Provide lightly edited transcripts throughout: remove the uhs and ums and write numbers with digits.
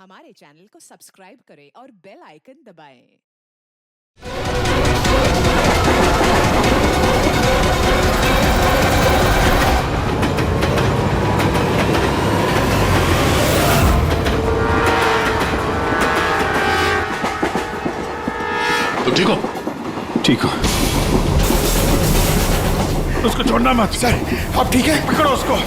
हमारे चैनल को सब्सक्राइब करें और बेल आइकन दबाएं। तुम ठीक हो? ठीक हो? उसको छोड़ना मत। सर, आप ठीक है? पकड़ो उसको।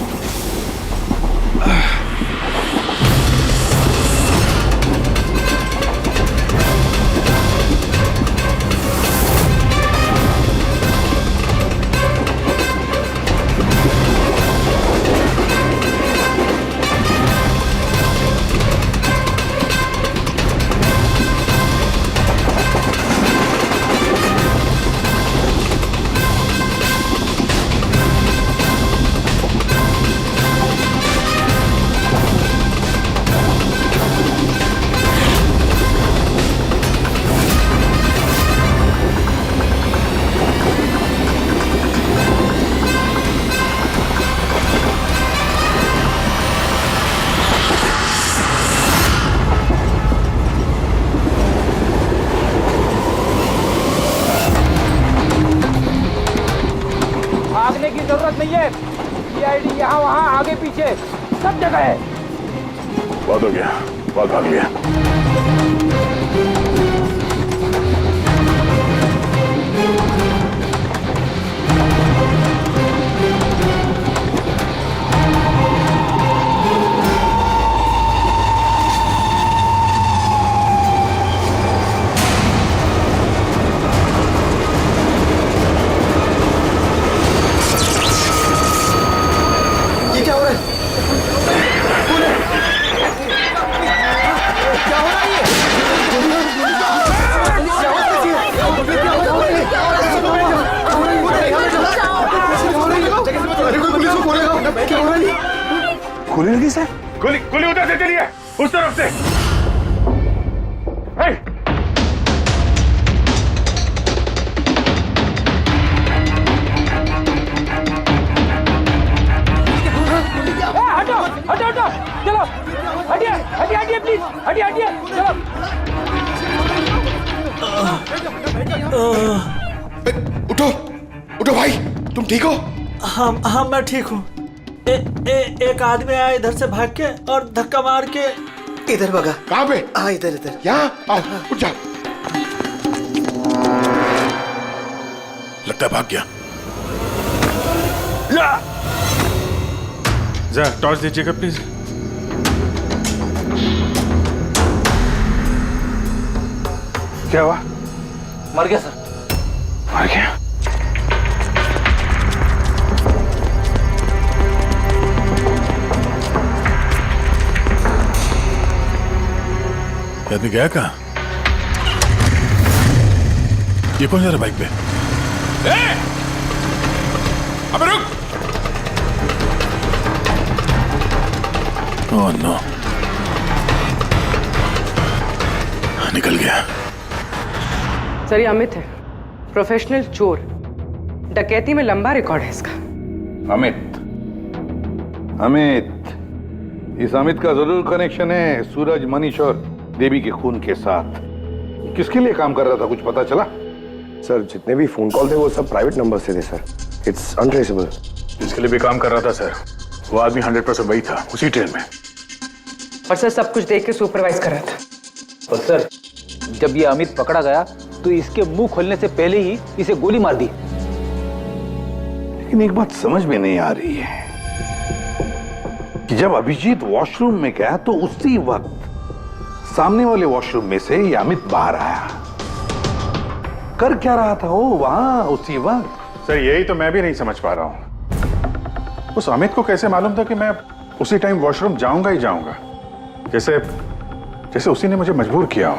भागने की जरूरत नहीं है। सीआईडी यहाँ वहाँ आगे पीछे सब जगह है। बहुत हो गया, बहुत भाग लिया। ये क्या हो रहा है? कौन है? क्या हो रहा है ये? अरे कोई पुलिस को बोलेगा। क्या हो रहा है ये? गोली लगी सर? गोली गोली उधर से चली है, उस तरफ से। हे! हटो हटो हटो, चलो हटिए हटिए हटिए प्लीज, हटिए हटिए चलो। उठो उठो भाई, तुम ठीक हो? हाँ मैं ठीक हूँ। एक आदमी आया इधर से भाग के और धक्का मार के इधर भगा। कहाँ पे? हाँ इधर इधर। यहाँ आओ, उठ जाओ। लगता है भाग गया। जा टॉर्च दीजिएगा प्लीज। क्या हुआ? मर गया सर। मर गया? ये आदमी गया कहाँ? ये कौन जा रहा है बाइक पे? अबे रुक! ओह नो, निकल गया। सर ये अमित है, प्रोफेशनल चोर। डकैती में लंबा रिकॉर्ड है इसका। अमित, इस अमित का जरूर कनेक्शन है सूरज, मनीष और देवी के खून के साथ। किसके लिए काम कर रहा था, कुछ पता चला? सर, जितने भी फोन कॉल थे वो सब प्राइवेट नंबर से थे सर। It's untraceable. जिसके लिए भी काम कर रहा था सर, वो आदमी 100% वही था, उसी ट्रेन में। और सर सब कुछ देख के सुपरवाइज कर रहा था। और सर जब ये अमित पकड़ा गया तो इसके मुंह खोलने से पहले ही इसे गोली मार दी। लेकिन एक बात समझ में नहीं आ रही है कि जब अभिजीत वॉशरूम में गया तो उसी वक्त सामने वाले वॉशरूम में से ये अमित बाहर आया। कर क्या रहा था वो वहां उसी वक्त? सर यही तो मैं भी नहीं समझ पा रहा हूं। उस अमित को कैसे मालूम था कि मैं उसी टाइम वॉशरूम जाऊंगा ही जाऊंगा, जैसे जैसे उसी ने मुझे मजबूर किया हो।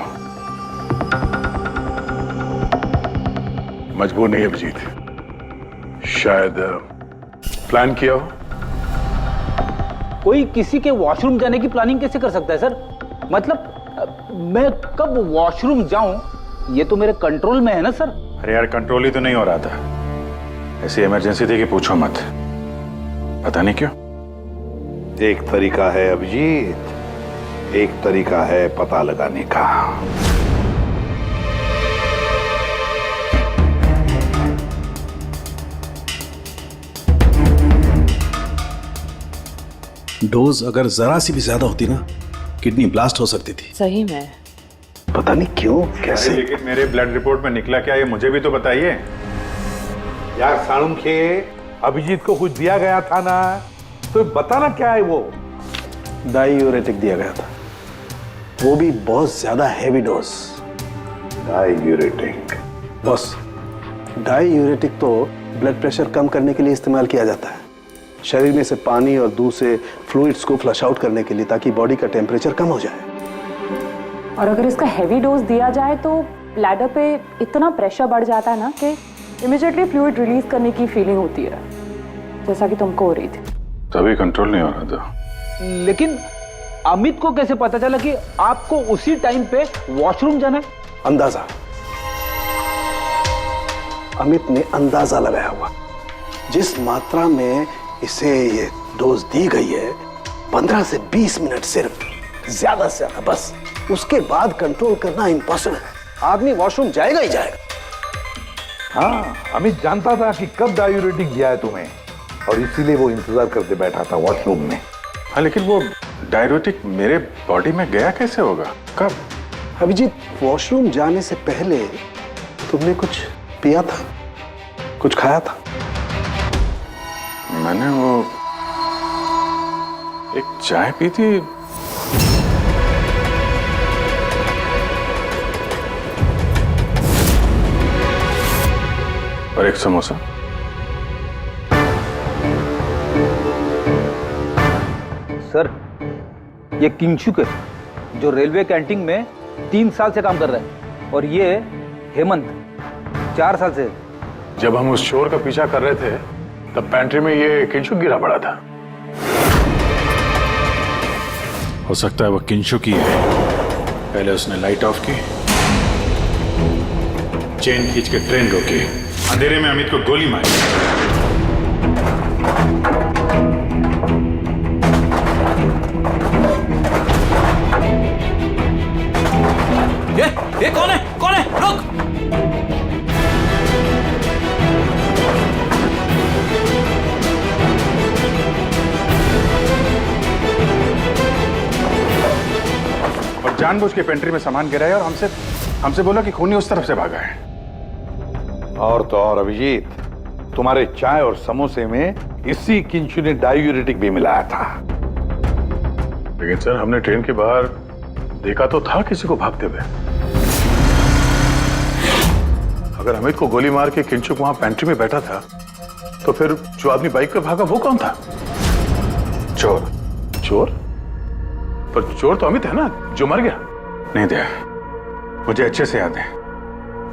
मजबूर नहीं अभिजीत, शायद प्लान किया हो। कोई किसी के वॉशरूम जाने की प्लानिंग कैसे कर सकता है सर? मतलब मैं कब वॉशरूम जाऊं ये तो मेरे कंट्रोल में है ना सर। अरे यार कंट्रोल ही तो नहीं हो रहा था। ऐसी इमरजेंसी थी कि पूछो मत। पता नहीं क्यों। एक तरीका है अभिजीत, एक तरीका है पता लगाने का। डोज अगर जरा सी भी ज्यादा होती ना, किडनी ब्लास्ट हो सकती थी। सही में पता नहीं क्यों कैसे। अरे लेकिन मेरे ब्लड रिपोर्ट में निकला क्या, ये मुझे भी तो बताइए। यार साणुखे, अभिजीत को कुछ दिया गया था ना, तो बताना क्या है वो। डायूरेटिक दिया गया था, वो भी बहुत ज्यादा heavy dose. Diuretic? Boss, diuretic तो ब्लड प्रेशर कम करने के लिए इस्तेमाल किया जाता है, शरीर में से पानी और दूध से फ्लूइड्स को फ्लश आउट करने के लिए, ताकि बॉडी का टेम्परेचर कम हो जाए। और अगर इसका हैवी डोज दिया जाए तो ब्लैडर पे इतना प्रेशर बढ़ जाता है ना कि इमीडिएटली फ्लूइड रिलीज करने की फीलिंग होती है, जैसा कि तुमको हो रही थी। तभी कंट्रोल नहीं हो रहा था। लेकिन अमित को कैसे पता चला कि आपको उसी टाइम पे वॉशरूम जाना है? अंदाजा, अमित ने अंदाजा लगाया हुआ। जिस मात्रा में इसे ये डोज दी गई है, 15 से 20 मिनट सिर्फ, ज्यादा से ज्यादा, बस उसके बाद कंट्रोल करना इम्पॉसिबल है। आदमी वॉशरूम जाएगा ही जाएगा। हाँ, अमित जानता था कि कब डायूरेटिक दिया है तुम्हें, और इसीलिए वो इंतजार करते बैठा था वॉशरूम में। हाँ, लेकिन वो डायूरेटिक मेरे बॉडी में गया कैसे होगा, कब? अभिजीत, वॉशरूम जाने से पहले तुमने कुछ पिया था, कुछ खाया था? मैंने वो एक चाय पी थी। और एक समोसा। सर, ये किंगशुक है, जो रेलवे कैंटीन में 3 साल से काम कर रहा है, और ये हेमंत 4 साल से। जब हम उस चोर का पीछा कर रहे थे, तब पैंट्री में ये किंशुक गिरा पड़ा था। हो सकता है वो किंशुक ही है। पहले उसने लाइट ऑफ की, चेन खींच के ट्रेन रोकी, अंधेरे में अमित को गोली मारी। ये कौन है? कौन है? रुक! और जानबूझ के पेंट्री में सामान गिराया और हमसे बोला कि खूनी उस तरफ से भागा है। और तो और अभिजीत, तुम्हारे चाय और समोसे में इसी किंशु ने डायूरेटिक भी मिलाया था। लेकिन सर, हमने ट्रेन के बाहर देखा तो था किसी को भागते हुए। अगर अमित को गोली मार के किंशुक वहां पेंट्री में बैठा था, तो फिर जो आदमी बाइक पे भागा वो कौन था? चोर। चोर? पर चोर तो अमित है ना, जो मर गया। नहीं दिया, मुझे अच्छे से याद है,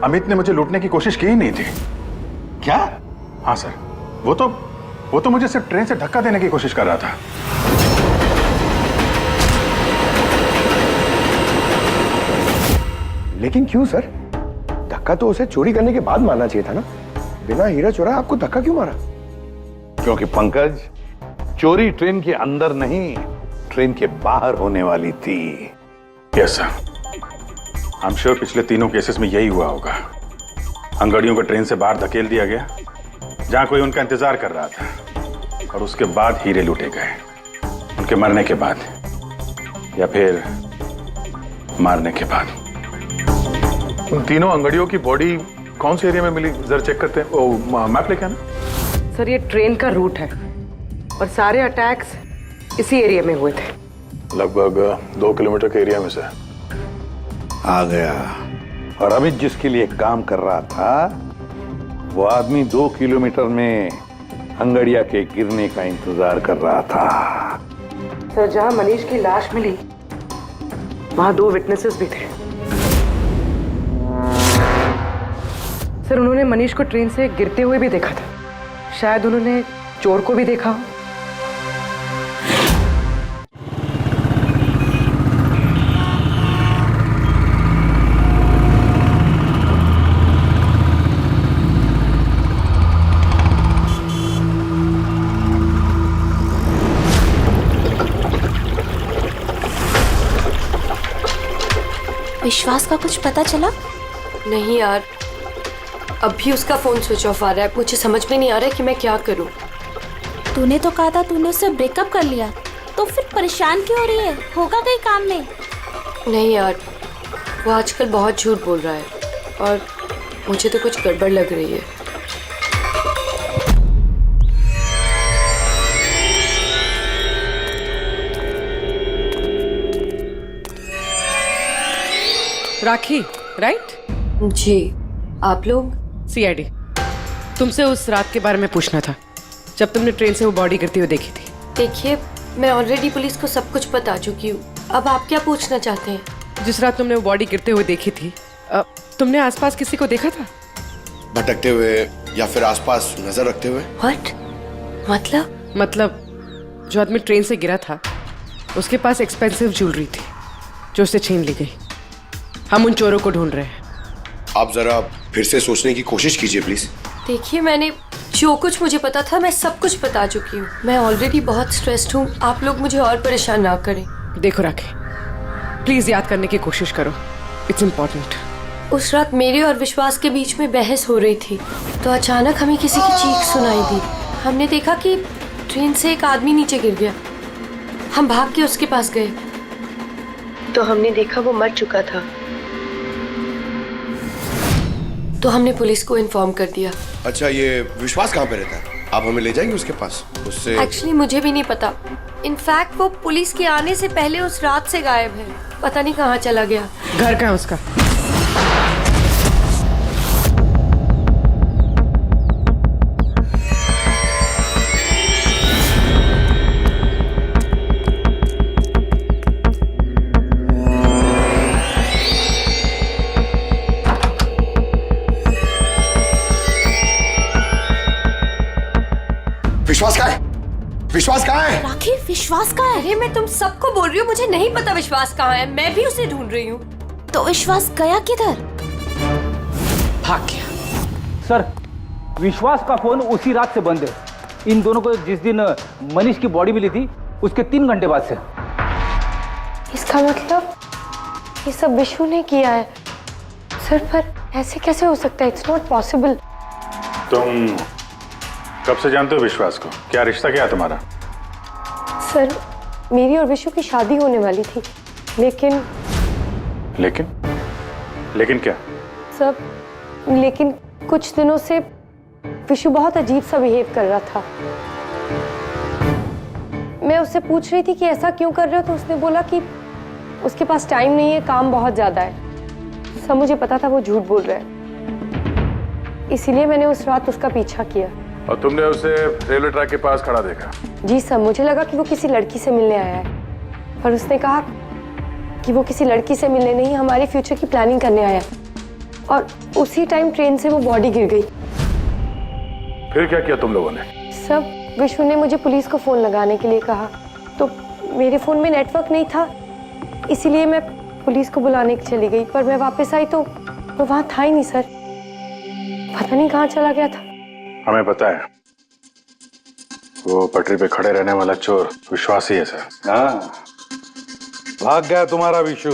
अमित ने मुझे लूटने की कोशिश की ही नहीं थी। क्या? हाँ सर, वो तो मुझे सिर्फ ट्रेन से धक्का देने की कोशिश कर रहा था। लेकिन क्यों सर? धक्का तो उसे चोरी करने के बाद मारना चाहिए था ना। बिना हीरा चोरा आपको धक्का क्यों मारा? क्योंकि पंकज, चोरी ट्रेन के अंदर नहीं, ट्रेन के बाहर होने वाली थी। Yes sir, I am sure पिछले तीनों केसेस में यही हुआ होगा। अंगड़ियों को ट्रेन से बाहर धकेल दिया गया, जहां कोई उनका इंतजार कर रहा था, और उसके बाद हीरे लूटे गए, उनके मरने के बाद या फिर मारने के बाद। उन तीनों अंगड़ियों की बॉडी कौन से एरिया में मिली, जरा चेक करते हैं। ओ, मैप लेके आना। सर, ये ट्रेन का रूट है और सारे अटैक्स इसी एरिया में हुए थे। लगभग 2 किलोमीटर के एरिया में से। आ गया। और अमित जिसके लिए काम कर रहा था, वो आदमी 2 किलोमीटर में अंगड़िया के गिरने का इंतजार कर रहा था। सर, जहां मनीष की लाश मिली, वहां 2 विटनेसेस भी थे। सर, उन्होंने मनीष को ट्रेन से गिरते हुए भी देखा था। शायद उन्होंने चोर को भी देखा हो। विश्वास का कुछ पता चला? नहीं यार, अभी उसका फोन स्विच ऑफ आ रहा है। मुझे समझ में नहीं आ रहा है कि मैं क्या करूं। तूने तो कहा था तूने उससे ब्रेकअप कर लिया, तो फिर परेशान क्यों हो रही है? होगा कहीं काम में? नहीं यार, वो आजकल बहुत झूठ बोल रहा है और मुझे तो कुछ गड़बड़ लग रही है। राखी, राइट? जी, आप लोग? सीआईडी। तुमसे उस रात के बारे में पूछना था जब तुमने ट्रेन से वो बॉडी गिरती हुई देखी थी। देखिए, मैं ऑलरेडी पुलिस को सब कुछ बता चुकी हूँ। अब आप क्या पूछना चाहते हैं? जिस रात तुमने वो बॉडी गिरते हुए देखी थी, तुमने आसपास किसी को देखा था? भटकते हुए या फिर आसपास नजर रखते हुए? व्हाट? मतलब जो आदमी ट्रेन से गिरा था उसके पास एक्सपेंसिव ज्वेलरी थी जो उससे छीन ली गई। हम उन चोरों को ढूंढ रहे हैं। आप जरा फिर से सोचने की कोशिश कीजिए प्लीज। देखिए, मैंने जो कुछ मुझे पता था मैं सब कुछ बता चुकी हूँ। मैं ऑलरेडी बहुत स्ट्रेस्ड हूँ। आप लोग मुझे और परेशान ना करें। देखो राखी, प्लीज याद करने की कोशिश करो, इट्स इम्पोर्टेंट। उस रात मेरे और विश्वास के बीच में बहस हो रही थी तो अचानक हमें किसी की चीख सुनाई दी। हमने देखा कि ट्रेन से एक आदमी नीचे गिर गया। हम भाग के उसके पास गए तो हमने देखा वो मर चुका था। तो हमने पुलिस को इन्फॉर्म कर दिया। अच्छा, ये विश्वास कहाँ पे रहता है? आप हमें ले जाएंगे उसके पास? उससे एक्चुअली मुझे भी नहीं पता। इनफैक्ट वो पुलिस के आने से पहले उस रात से गायब है। पता नहीं कहाँ चला गया। घर कहाँ उसका? विश्वास कहाँ है? विश्वास कहाँ है? राखी, विश्वास कहाँ है? अरे मैं तुम सबको बोल रही हूँ, मुझे नहीं पता विश्वास कहाँ है। मैं भी उसे ढूंढ रही हूँ। तो विश्वास गया किधर? भाग गया। सर, विश्वास का फोन उसी रात से बंद है। इन दोनों को जिस दिन मनीष की बॉडी मिली थी उसके 3 घंटे बाद से। इसका मतलब ये सब विशु ने किया है। सर, पर ऐसे कैसे हो सकता है? It's not possible. तुम कब से जानते हो विश्वास को? क्या रिश्ता क्या है तुम्हारा? सर, मेरी और विशु की शादी होने वाली थी, लेकिन क्या? सब लेकिन कुछ दिनों से विशु बहुत अजीब सा बिहेव कर रहा था। मैं उससे पूछ रही थी कि ऐसा क्यों कर रहे हो, तो उसने बोला कि उसके पास टाइम नहीं है, काम बहुत ज्यादा है। सब मुझे पता था वो झूठ बोल रहा है, इसीलिए मैंने उस रात उसका पीछा किया। और तुमने उसे रेलवे ट्रैक के पास खड़ा देखा? जी सर, मुझे लगा कि वो किसी लड़की से मिलने आया है, पर उसने कहा कि वो किसी लड़की से मिलने नहीं, हमारे फ्यूचर की प्लानिंग करने आया। और उसी टाइम ट्रेन से वो बॉडी गिर गई। फिर क्या किया तुम लोगों ने? सब विशु ने मुझे पुलिस को फोन लगाने के लिए कहा, तो मेरे फोन में नेटवर्क नहीं था, इसीलिए मैं पुलिस को बुलाने के चली गई। पर मैं वापस आई तो वो वहां था ही नहीं सर। पता नहीं कहाँ चला गया था। हमें पता है, वो पटरी पे खड़े रहने वाला चोर विश्वास ही है सर। हाँ, भाग गया तुम्हारा विशु,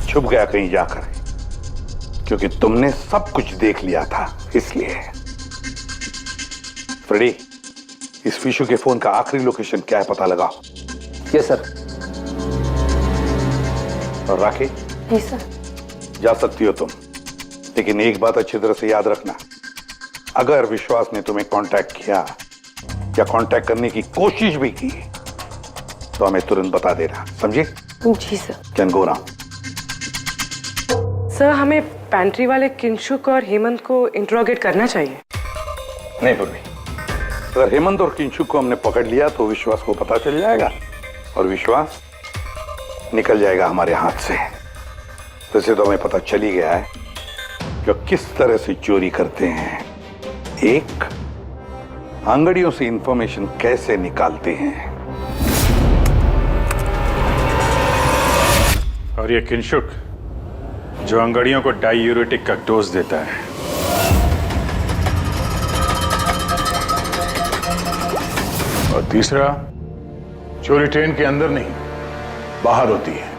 छुप गया कहीं जाकर, क्योंकि तुमने सब कुछ देख लिया था इसलिए। फ्रेडी, इस विशु के फोन का आखिरी लोकेशन क्या है पता लगाओ। Yes sir. और राखी? जी सर। जा सकती हो तुम, लेकिन एक बात अच्छी तरह से याद रखना, अगर विश्वास ने तुम्हें कांटेक्ट किया या कांटेक्ट करने की कोशिश भी की तो हमें तुरंत बता देना, समझे? जी sir. Can go now. Sir, हमें पैंट्री वाले किंशुक और हेमंत को इंट्रोगेट करना चाहिए। नहीं पूर्वी, अगर हेमंत और किंशुक को हमने पकड़ लिया तो विश्वास को पता चल जाएगा और विश्वास निकल जाएगा हमारे हाथ से। वैसे तो हमें पता चल ही गया है जो किस तरह से चोरी करते हैं, एक अंगड़ियों से इंफॉर्मेशन कैसे निकालते हैं। और ये किंशुक जो अंगड़ियों को डायूरेटिक का डोज देता है। और तीसरा, चोरी ट्रेन के अंदर नहीं बाहर होती है।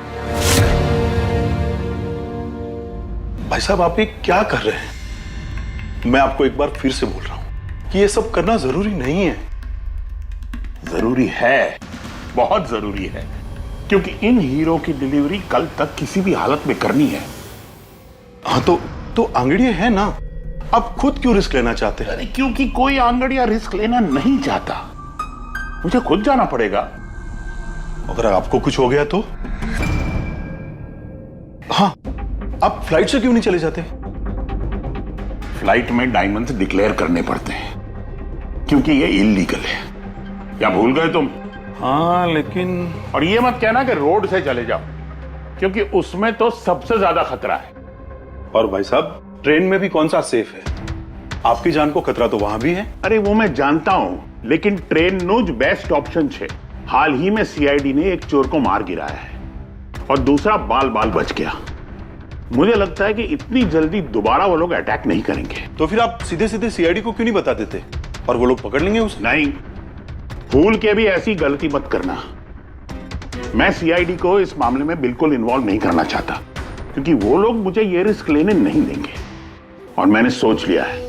भाई साहब आप ये क्या कर रहे हैं? मैं आपको एक बार फिर से बोल रहा हूं कि ये सब करना जरूरी नहीं है। जरूरी है, बहुत जरूरी है, क्योंकि इन हीरो की डिलीवरी कल तक किसी भी हालत में करनी है। हाँ तो आंगड़िया है ना, आप खुद क्यों रिस्क लेना चाहते हैं? अरे क्योंकि कोई आंगड़िया रिस्क लेना नहीं चाहता, मुझे खुद जाना पड़ेगा। अगर आपको कुछ हो गया तो? हाँ, आप फ्लाइट से क्यों नहीं चले जाते? फ्लाइट में डायमंड्स डिक्लेयर करने पड़ते हैं, क्योंकि ये इलीगल है। या भूल गए तुम? हाँ लेकिन... और ये मत कहना कि रोड से चले जाओ, क्योंकि उसमें तो सबसे ज्यादा खतरा है। और भाई साहब, ट्रेन में भी कौन सा सेफ है? आपकी जान को खतरा तो वहां भी है। अरे वो मैं जानता हूं, लेकिन ट्रेन नो बेस्ट ऑप्शन है। हाल ही में सीआईडी ने एक चोर को मार गिराया है और दूसरा बाल बाल बच गया। मुझे लगता है कि इतनी जल्दी दोबारा वो लोग अटैक नहीं करेंगे। तो फिर आप सीधे सीधे सीआईडी को क्यों नहीं बता देते और वो लोग पकड़ लेंगे उसे? नहीं, भूल के भी ऐसी गलती मत करना। मैं सीआईडी को इस मामले में बिल्कुल इन्वॉल्व नहीं करना चाहता, क्योंकि वो लोग मुझे ये रिस्क लेने नहीं देंगे। और मैंने सोच लिया है,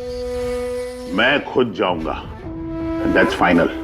मैं खुद जाऊंगा। That's final.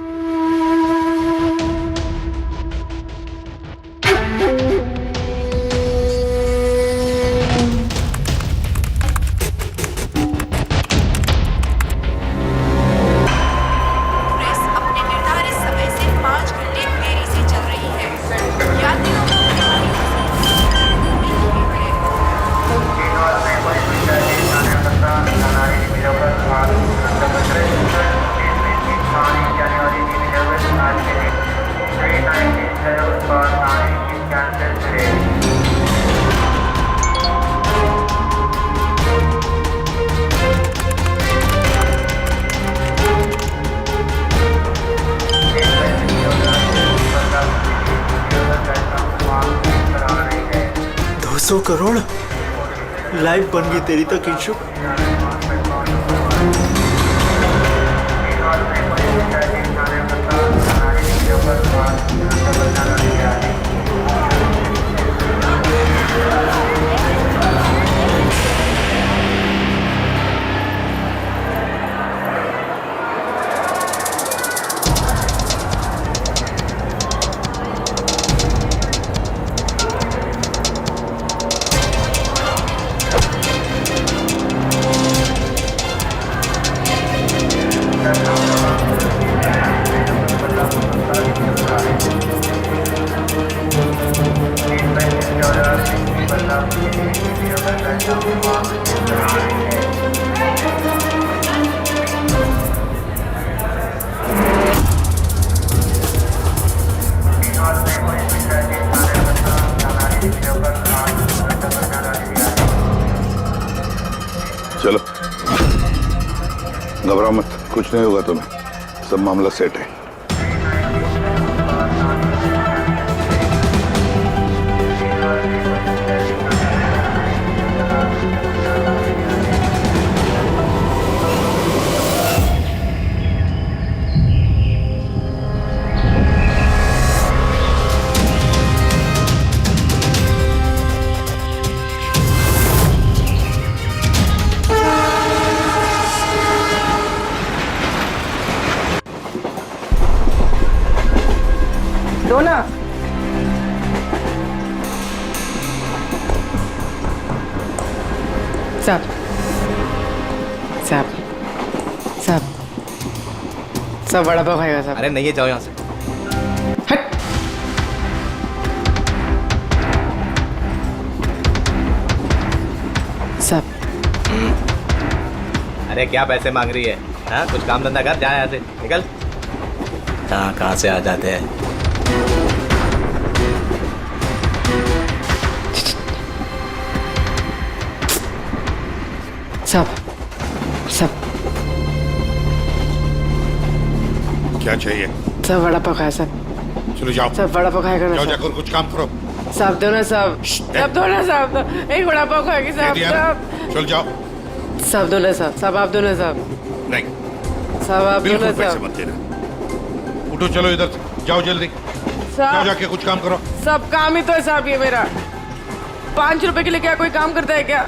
करोड़ लाइफ बन गई तेरी तो किंशु। चलो घबराओ मत, कुछ नहीं होगा तुम्हें, सब मामला सेट है। दो ना। साहब साहब साहब सब बड़ा पाव खाएगा साहब। अरे नहीं, जाओ यहाँ से। हट। साहब अरे क्या पैसे मांग रही है? हाँ, कुछ काम धंधा कर, जा यहाँ से, निकल। कहाँ से आ जाते हैं। सब सब क्या चाहिए? सब वड़ा पाव खाया सब। चलो जाओ, सब वड़ा पाव खाएगा ना? जाओ जाकर कुछ काम करो। साहब दो ना साहब, साहब दो ना साहब, एक वड़ा पाव खाएगी साहब। साहब चल जाओ। साहब दो ना साहब, साहब आप दो ना साहब। नहीं साहब आप दो ना बिल्कुल पैसे साहब। मत देना। उठो चलो इधर से, जाओ जल्दी, जाओ साहब जाके कुछ काम करो। सब काम ही तो है साहब, ये मेरा 5 रुपए के लिए क्या कोई काम करता है क्या?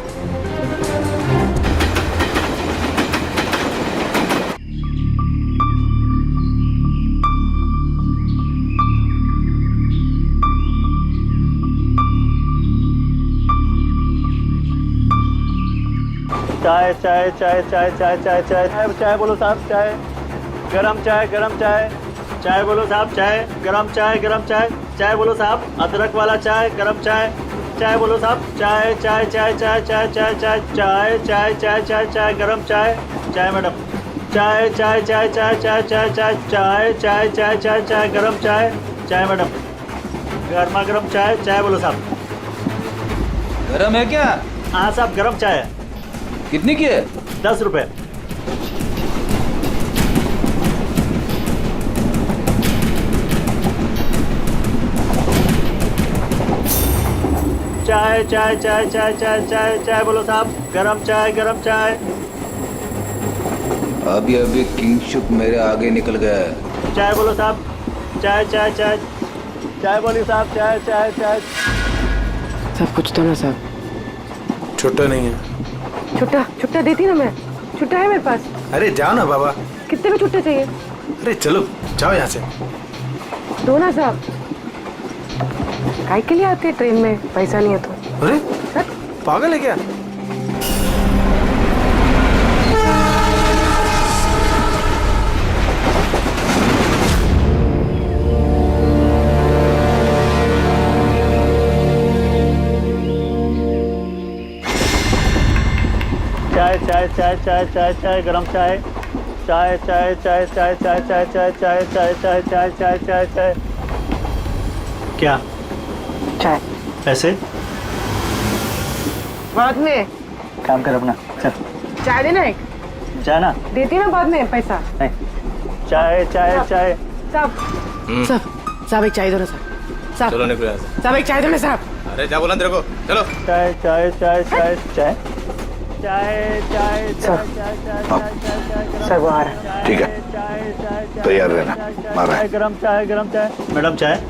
चाय चाय चाय चाय चाय चाय चाय चाय चाय बोलो साहब, चाय गरम चाय, गरम चाय, चाय बोलो साहब, चाय गरम चाय, गरम चाय, चाय बोलो साहब, अदरक वाला चाय, गरम चाय, चाय बोलो साहब, चाय चाय चाय चाय चाय चाय चाय चाय चाय चाय चाय चाय गरम चाय, चाय मैडम, चाय चाय चाय चाय चाय चाय चाय चाय चाय चाय चाय चाय गरम चाय, चाय मैडम, गर्मा गर्म चाय, चाय बोलो साहब। गरम है क्या? हाँ साहब गरम चाय है। कितनी की है? 10 रुपए। चाय चाय चाय चाय चाय चाय चाय बोलो साहब, गरम चाय, गरम चाय। अभी अभी किंगशुक मेरे आगे निकल गया है। चाय बोलो साहब, चाय चाय चाय चाय बोलिए साहब, चाय चाय चाय। सब कुछ तो ना साहब। छुट्टा नहीं है। छुट्टा देती ना मैं, छुट्टा है मेरे पास। अरे जाओ ना बाबा। कितने में छुट्टा चाहिए? अरे चलो जाओ यहाँ से। दो ना साहब। काय के लिए आते ट्रेन में, पैसा नहीं है तो? अरे पागल है क्या? चाय चाय चाय चाय चाय चाय गरम चाय, चाय चाय चाय चाय चाय चाय चाय चाय चाय चाय चाय चाय चाय चाय। क्या? चाय। पैसे? बाद में। काम कर अपना, चल। चाय देना एक। जाना। देती ना बाद में पैसा। नहीं। चाय चाय चाय। साहब एक चाय दो ना साहब। चलो निकलो यहाँ से। साहब एक चाय दो ना साहब। अरे जा बोला तेरे को, चलो। चाय चाय चाय चाय चाय चाय चाय चाय चाय चाय। सर वो आ रहा है। ठीक है, तैयार रहना। मारा है। गरम चाय, गरम चाय। मैडम चाय।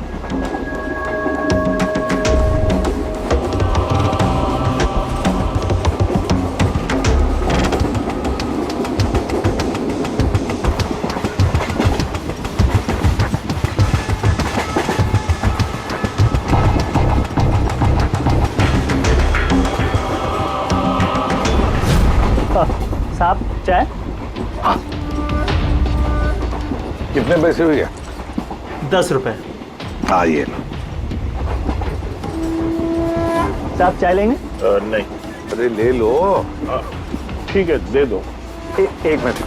साहब चाय। हाँ। कितने पैसे हुए? 10 रुपए। हाँ ये लो। साहब चाय लेंगे? नहीं। अरे ले लो। ठीक है दे दो। एक मिनट।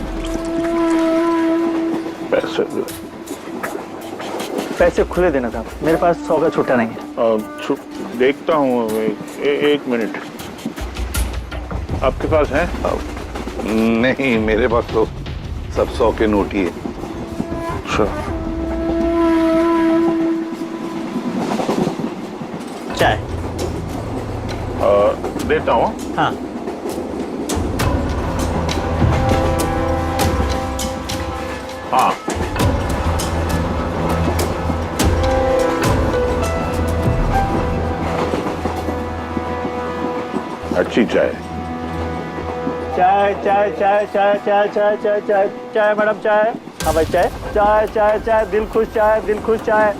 पैसे खुले देना साहब, मेरे पास 100 का छुट्टा नहीं है। देखता हूँ, एक मिनट। आपके पास है? नहीं, मेरे पास तो सब 100 के नोट ही है। चाय। देता हूँ। हाँ। हाँ। अच्छी चाय। चाय चाय चाय चाय चाय चाय चाय चाय चाय मैडम चाय। हाँ भाई चाय चाय चाय चाय दिल खुश चाय, दिल खुश चाय।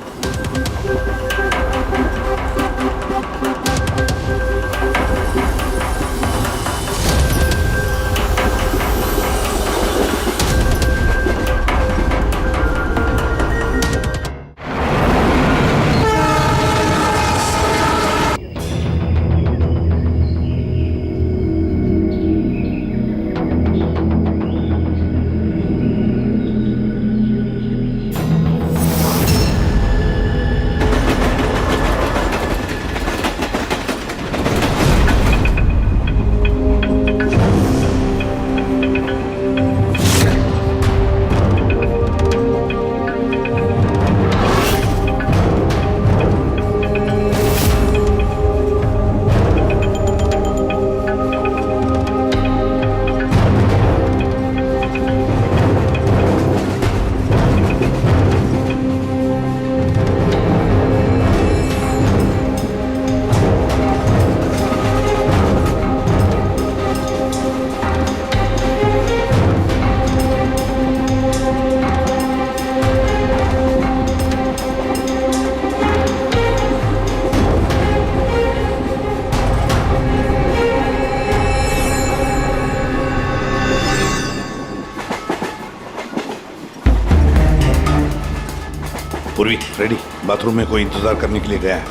पूर्वी, रेडी? बाथरूम में कोई इंतजार करने के लिए गया है?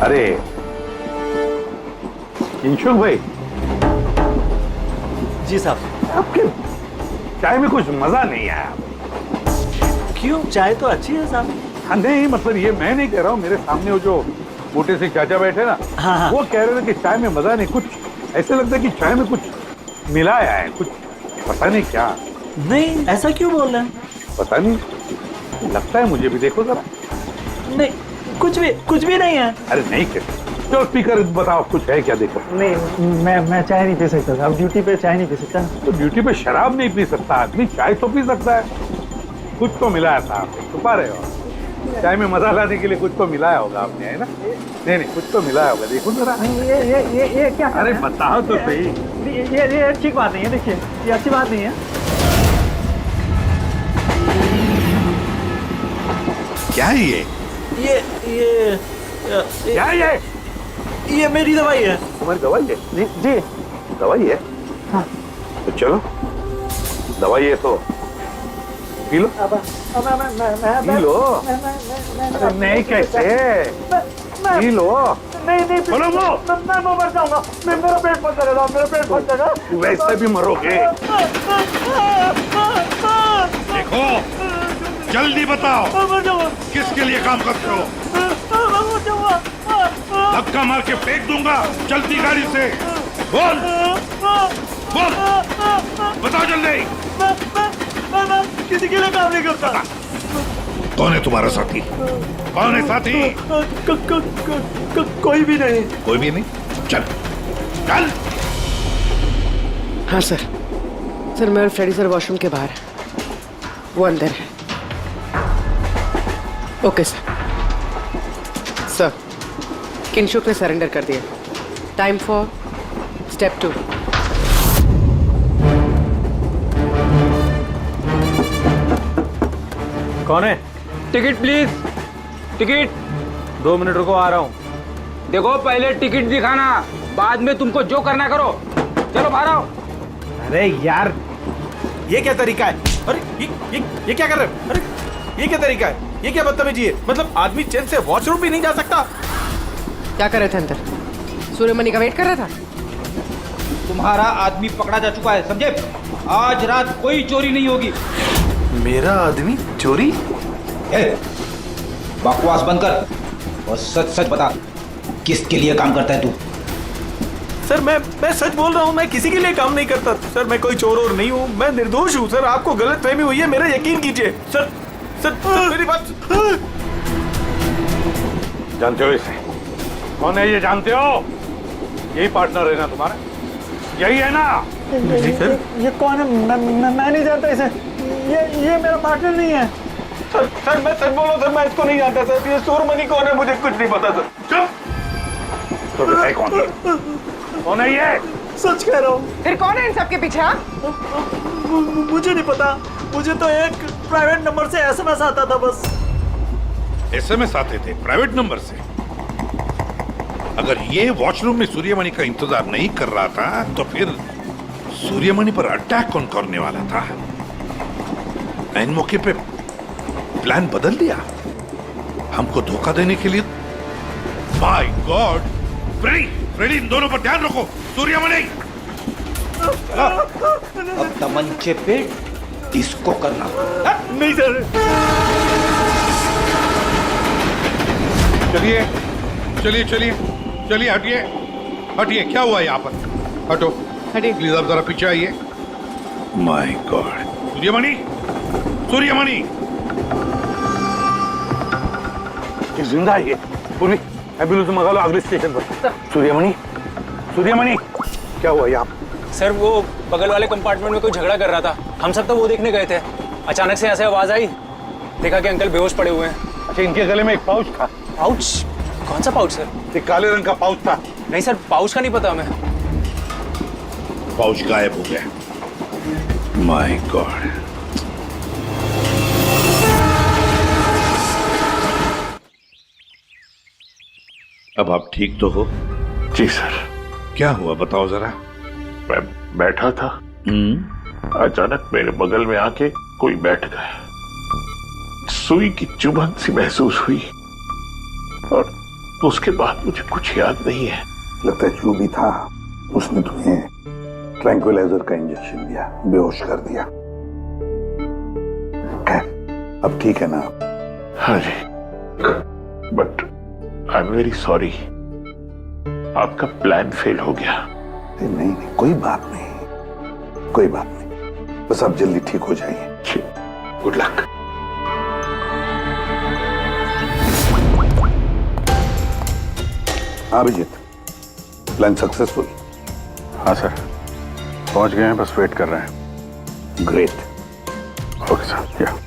अरे इंशुक भाई। जी साहब। आपके चाय में कुछ मजा नहीं आया। क्यों? चाय तो अच्छी है साहब। हाँ नहीं, मतलब ये मैं नहीं कह रहा हूँ, मेरे सामने वो जो मोटे से चाचा बैठे ना, हाँ। वो कह रहे थे कि चाय में मजा नहीं, कुछ ऐसे लगता है कि चाय में कुछ मिलाया है, कुछ पता नहीं क्या। नहीं, ऐसा क्यों बोल रहे हैं? पता नहीं, लगता है मुझे भी। देखो जरा। नहीं, कुछ भी नहीं है। अरे नहीं कैसे? चलो स्पीकर बताओ, कुछ है क्या? देखो। नहीं, मैं चाय नहीं पी सकता साहब, ड्यूटी पे चाय नहीं पी सकता। तो ड्यूटी पे शराब नहीं पी सकता आदमी, चाय तो पी सकता है। कुछ तो मिलाया था आप, छुपा रहे हो। चाय में मजा लाने के लिए कुछ तो मिलाया होगा आपने, है ना? नहीं, कुछ तो मिलाया होगा, देखो जरा। ये क्या? अरे बताओ तो सही। ये ठीक बात नहीं है, देखिए ये अच्छी बात नहीं है। क्या है ये? क्या है ये मेरी दवाई है। तुम्हारी दवाई है? जी। दवाई है? हाँ। तो चलो, दवाई है तो पी लो। P low. अरे नहीं कैसे? P low. नहीं बोलो वो। मैं मर जाऊंगा। मेरा पेट फट जाएगा, मेरा पेट फट जाएगा। वैसे भी मरोगे। देखो, जल्दी बताओ, किसके लिए काम करते हो? धक्का मार के फेंक दूंगा, चलती गाड़ी से। बोल बोल, बताओ जल्दी। मैं किसी के लिए काम नहीं करता। कौन है तुम्हारा साथी? कौन है साथी? कोई भी नहीं। कोई भी नहीं? चल चल। हाँ सर। सर मैं और फ्रेडी सर वॉशरूम के बाहर है, वो अंदर है। Okay sir. सर किंशुक ने सरेंडर कर दिया। Time for step 2। कौन है? Ticket please, ticket. 2 मिनट रुको, आ रहा हूँ। देखो पहले टिकट दिखाना, बाद में तुमको जो करना करो। चलो बाहर आओ। अरे यार, ये क्या तरीका है? अरे ये क्या कर रहे हो? अरे ये क्या तरीका है? ये क्या बदतमीजी है? मतलब आदमी चैन से वॉशरूम भी नहीं जा सकता। क्या कर रहे थे अंदर? सूर्यमणि का वेट कर रहा था। तुम्हारा आदमी पकड़ा जा चुका है, समझे? आज रात कोई चोरी नहीं होगी। मेरा आदमी चोरी? बकवास बंद कर और सच सच बता, किसके लिए काम करता है तू? सर मैं सच बोल रहा हूँ, मैं किसी के लिए काम नहीं करता सर। मैं कोई चोर और नहीं हूँ, मैं निर्दोष हूँ सर। आपको गलतफहमी हुई है, मेरा यकीन कीजिए सर। सर मेरी बात। जानते हो इसे? कौन है ये? जानते हो? यही पार्टनर है ना तुम्हारा? यही है ना? नहीं सर, ये कौन है? मैं नहीं जानता इसे। ये मेरा पार्टनर नहीं है सर। मैं सच बोल रहा हूँ सर, मैं इसको नहीं जानता सर। ये सूर्यमणि कौन है मुझे कुछ नहीं पता सर। चुप। तो बताए कौन है? कौन है ये? सच कह रहा हूँ। फिर कौन है इन सबके पीछे? मुझे नहीं पता, मुझे तो एक प्राइवेट नंबर से एसएमएस आता था बस। एसएमएस आते थे प्राइवेट नंबर से? अगर ये वॉशरूम में सूर्यमणि का इंतजार नहीं कर रहा था तो फिर सूर्यमणि पर अटैक कौन करने वाला था? ऐन मौके पे प्लान बदल दिया हमको धोखा देने के लिए। My God! फ्रेडी, इन दोनों पर ध्यान रखो। सूर्यमणि, अब तमंचे पे इसको करना। नहीं सर। चलिए चलिए चलिए चलिए, हटिए हटिए। क्या हुआ यहाँ पर? हटो, हटिए प्लीज। आप जरा पीछे आइए। My God! सूर्यमणि, सूर्यमणि ये जिंदा है? ये पूरी एम्बुलेंस मंगा लो अगले स्टेशन पर। सूर्यमणि, सूर्यमणि क्या हुआ यहाँ? सर वो बगल वाले कंपार्टमेंट में कोई झगड़ा कर रहा था, हम सब तो वो देखने गए थे। अचानक से ऐसे आवाज आई, देखा कि अंकल बेहोश पड़े हुए हैं। अच्छा, इनके गले में एक पाउच था। पाउच? कौन सा पाउच सर? एक काले रंग का पाउच था। नहीं सर, पाउच का नहीं पता हमें। पाउच गायब हो गया। My God. अब आप ठीक तो हो? जी सर। क्या हुआ बताओ जरा। मैं बैठा था, अचानक मेरे बगल में आके कोई बैठ गया। सुई की चुभन सी महसूस हुई और उसके बाद मुझे कुछ याद नहीं है। लगता है जो भी था उसने तुम्हें ट्रैंक्विलाइजर का इंजेक्शन दिया, बेहोश कर दिया। खैर अब ठीक है ना? हाँ जी, but I am very sorry, आपका प्लान फेल हो गया। नहीं, कोई बात नहीं, कोई बात नहीं, बस आप जल्दी ठीक हो जाइए। Good luck. हाँ अभिजीत, प्लान सक्सेसफुल? हाँ सर, पहुंच गए हैं, बस वेट कर रहे हैं। ग्रेट। Okay sir. या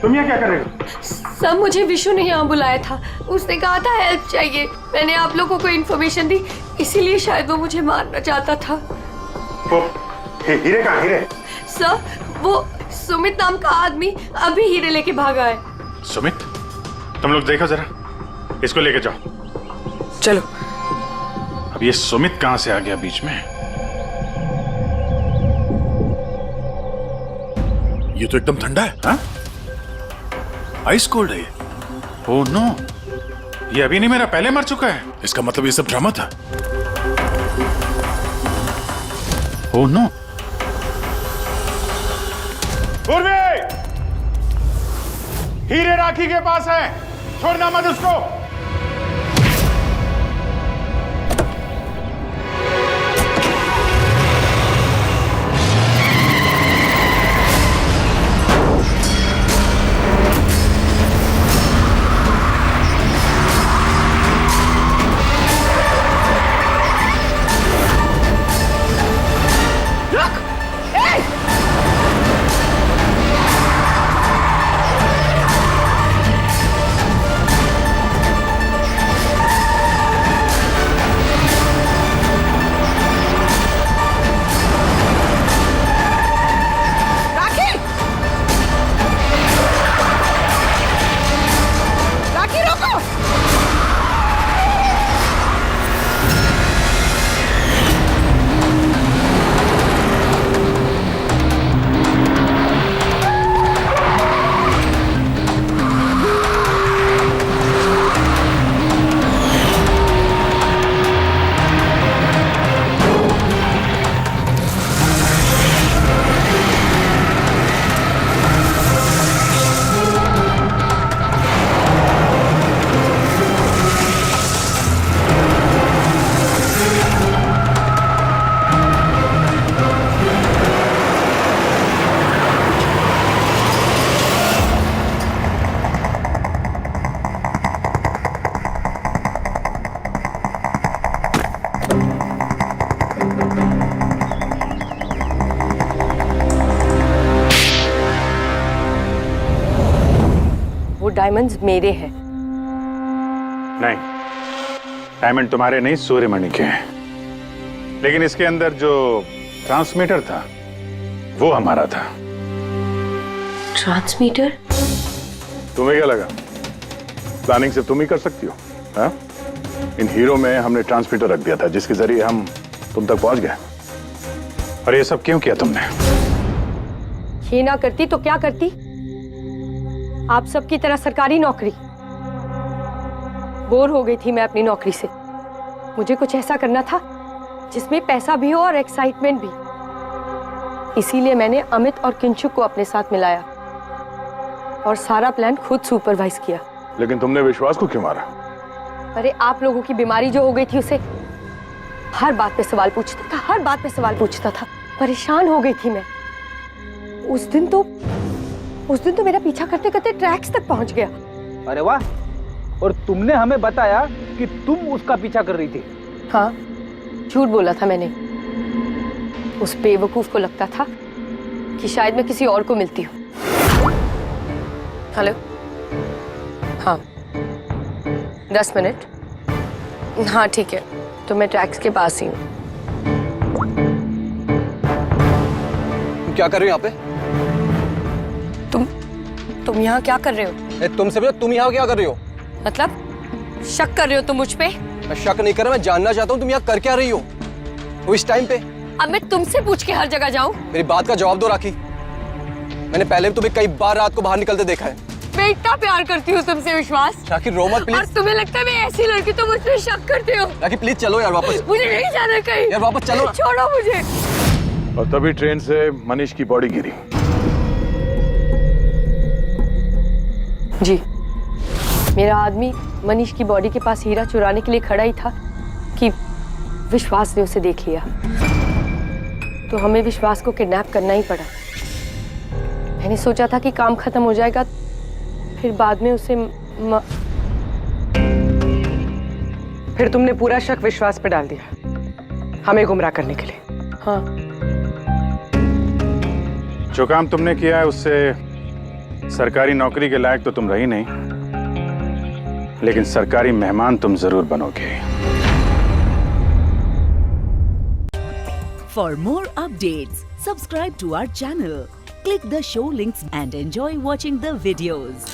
तुम यहाँ क्या कर रहे हो? सब मुझे विशु ने यहाँ बुलाया था, उसने कहा था हेल्प चाहिए, मैंने आप लोगों को इन्फॉर्मेशन दी, इसीलिए शायद वो मुझे मारना चाहता था। हीरे कहाँ? हीरे सर, वो सुमित नाम का आदमी अभी हीरे लेके भागा है। सुमित? तुम लोग देखो जरा, इसको लेके जाओ। चलो। अब ये सुमित कहाँ से आ गया बीच में? ये तो एकदम ठंडा है। हाँ? आइस कोल्ड है ये। ओह नो, ये अभी नहीं मेरा पहले मर चुका है। इसका मतलब ये सब ड्रामा था। Oh no. पूर्वी, हीरे राखी के पास है, छोड़ना मत उसको। डायमंड्स मेरे हैं। नहीं, डायमंड तुम्हारे नहीं, सूर्यमणि के हैं। लेकिन इसके अंदर जो ट्रांसमीटर था वो हमारा था। ट्रांसमीटर? तुम्हें क्या लगा प्लानिंग सिर्फ तुम ही कर सकती हो? हाँ? इन हीरो में हमने ट्रांसमीटर रख दिया था जिसके जरिए हम तुम तक पहुंच गए। और ये सब क्यों किया तुमने? ये ना करती तो क्या करती? आप सबकी तरह सरकारी नौकरी। बोर हो गई थी मैं अपनी नौकरी से। मुझे कुछ ऐसा करना था जिसमें पैसा भी हो और एक्साइटमेंट भी। इसीलिए मैंने अमित और किंचुक को अपने साथ मिलाया और सारा प्लान खुद सुपरवाइज किया। लेकिन तुमने विश्वास को क्यों मारा? अरे आप लोगों की बीमारी जो हो गई थी उसे हर बात पे सवाल पूछता था, हर बात पे सवाल पूछता था। परेशान हो गई थी मैं। उस दिन तो मेरा पीछा करते करते ट्रैक्स तक पहुंच गया। अरे वाह, और तुमने हमें बताया कि तुम उसका पीछा कर रही थी। हाँ, झूठ बोला था मैंने। उस बेवकूफ को लगता था कि शायद मैं किसी और को मिलती हूँ। हेलो, हाँ 10 मिनट। हाँ ठीक है, तो मैं ट्रैक्स के पास ही हूँ। क्या कर रहे हो यहाँ पे? तुम यहाँ क्या कर रहे हो? तुमसे पूछा, तुम यहाँ क्या कर रही हो? मतलब शक कर रहे हो तुम मुझ पे? मैं शक नहीं कर रहा, मैं जानना चाहता हूँ तुम यहाँ कर क्या रही हो वो इस टाइम पे। अब मैं तुमसे पूछ के हर जगह जाऊँ? मेरी बात का जवाब दो राखी। मैंने पहले भी तुम्हें कई बार रात को बाहर निकलते देखा है। मैं इतना प्यार करती हूँ तुमसे विश्वास। राखी रो मत प्लीज। और तुम्हें लगता है मैं ऐसी लड़की तो मुझ पे शक करते हो? राखी प्लीज चलो यार वापस। मुझे नहीं जाना कहीं। यार वापस चलो। छोड़ो मुझे। और तभी ट्रेन से मनीष की बॉडी गिरी। जी, मेरा आदमी मनीष की बॉडी के पास हीरा चुराने के लिए खड़ा ही था कि विश्वास ने उसे देख लिया। तो हमें विश्वास को किडनैप करना ही पड़ा। मैंने सोचा था कि काम खत्म हो जाएगा, फिर बाद में उसे फिर तुमने पूरा शक विश्वास पे डाल दिया हमें गुमराह करने के लिए। हाँ, जो काम तुमने किया है उससे सरकारी नौकरी के लायक तो तुम रही नहीं, लेकिन सरकारी मेहमान तुम जरूर बनोगे। For more updates, subscribe to our channel, click the show links and enjoy watching the videos.